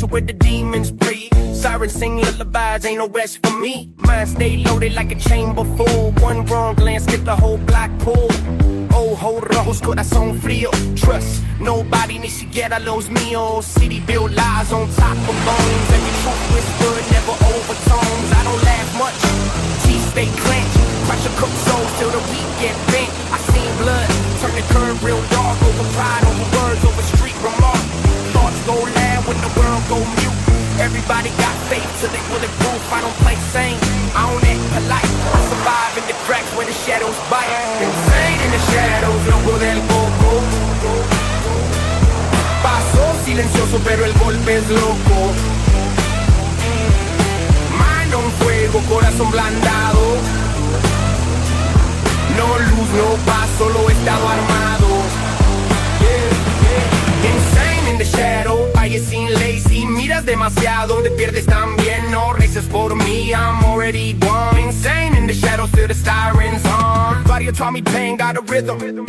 mansion where the demons breathe. Sirens sing lullabies, ain't no rest for me. Mine stay loaded like a chamber full. One wrong glance, get the whole block pulled. Ojos rojos, corazón frío. Trust nobody ni siquiera los míos. City built lies on top of bones. Every truth whispered, never overtones. I don't laugh much, teeth stay clenched. Crush a cooked soul till the week get bent. I seen blood turn the curve real dark. Over pride, over words, over street remark. Thoughts go loud when the world go mute. Everybody got faith till they bulletproof. I don't play sane, I don't act polite. I survive in the cracks where the shadows bite. Insane in the shadows, loco del coco. Paso silencioso pero el golpe es loco. Mano en fuego, corazón blandado. No luz, no paz, solo estado armado. Insane in the shadow, I seen lazy. Miras demasiado, te pierdes también. No races por mí, I'm already gone. Insane in the shadows till the sirens on. Body taught me pain, got a rhythm.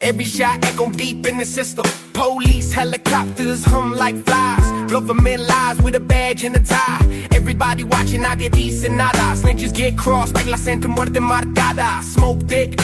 Every shot echo deep in the system. Police helicopters hum like flies. Government lies with a badge and a tie. Everybody watching, I get decent nada. Snitches get crossed like la Santa Muerte marcada. Smoke thick,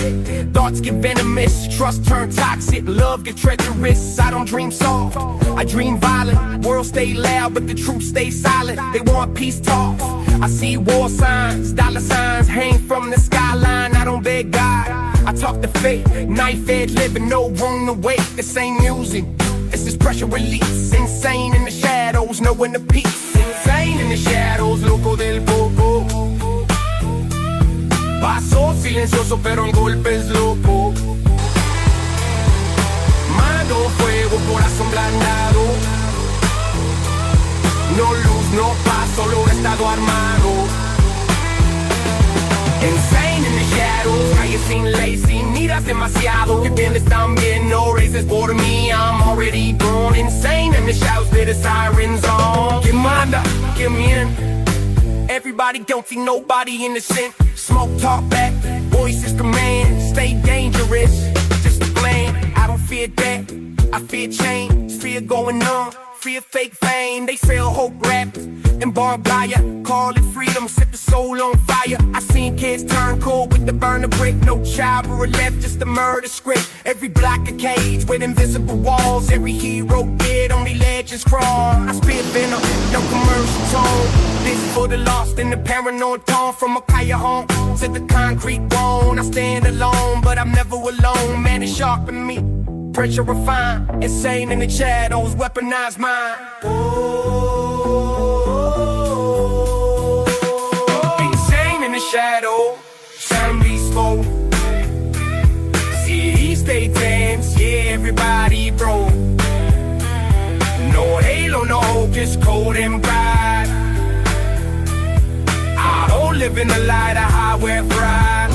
thoughts get venomous. Trust turn toxic, love get treacherous. I don't dream soft, I dream violent. World stay loud, but the truth stay silent. They want peace talks, I see war signs. Dollar signs hang from the skyline. I don't beg God, I talk to faith. Knife-edge living, no room to wait. This ain't music, it's this pressure release. Insane in the shadows, knowing the peace. Insane in the shadows, loco del coco. Paso silencioso pero el golpe es loco. Mano fuego, corazón blandado. No luz, no paz, solo estado armado. Insane in the shadows, calle sin lazy. Miras demasiado, que pierdes también. No races por mí, I'm already gone. Insane in the shadows, till the sirens on. Que manda, que miente. Everybody guilty, nobody innocent. Smoke talk back, voices command. Stay dangerous, just a blame. I don't fear that, I fear change. Fear going on, fear fake fame. They sell hope wrapped in barbed wire. Call it freedom, set the soul on fire. I seen kids turn cold with the burner brick. No child or left, just a murder script. Every block a cage with invisible walls. Every hero dead, only legends crawl. I spit venom, no commercial tone. This for the lost and the paranoid tone. From a kaya home to the concrete bone. I stand alone, but I'm never alone. Man, it's sharpening me, pressure refined. Insane in the shadows, weaponized mind. Insane in the shadow, zombies smoke. See, he stay tense, yeah, everybody broke. No halo, no hope, just cold and bright. I don't live in the light, I hide where pride.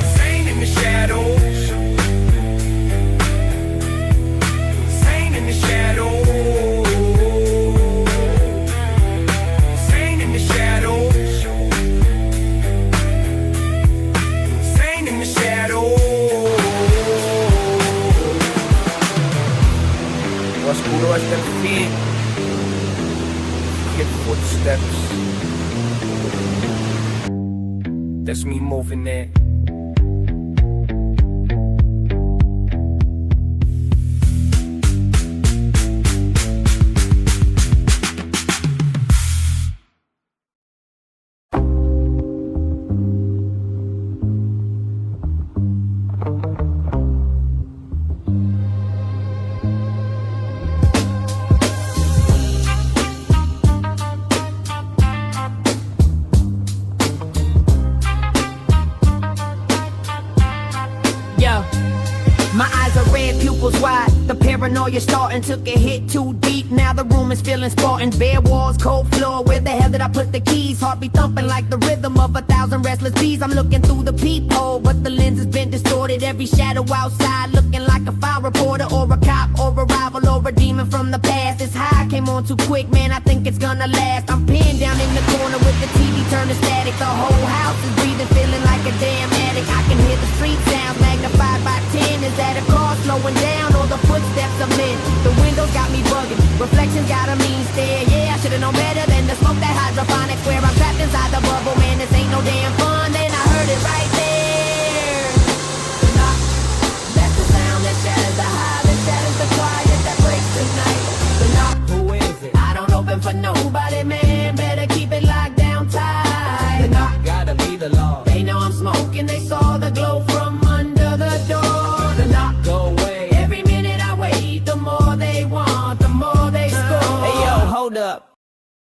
Insane in the shadows. Oscuro hasta el fin. Hear footsteps. That's me moving there. Paranoia starting, took a hit too deep. Now the room is feeling Spartan. Bare walls, cold floor. Where the hell did I put the keys? Heartbeat thumping like the rhythm of 1,000 restless bees. I'm looking through the peephole, but the lens has been distorted. Every shadow outside looking like a fire reporter or a cop or a rival or a demon from the past. This high came on too quick, man, I think it's gonna last. I'm pinned down in the corner with the TV turning static. The whole house is breathing, feeling like a damn addict. I can hear the street sounds magnified by 10. Is that a car slowing down or the footsteps of men? The windows got me bugging, Reflections got a mean stare. Yeah, I should've known better than to smoke that hydroponics where I'm trapped inside the bubble. Man, this ain't no damn fun.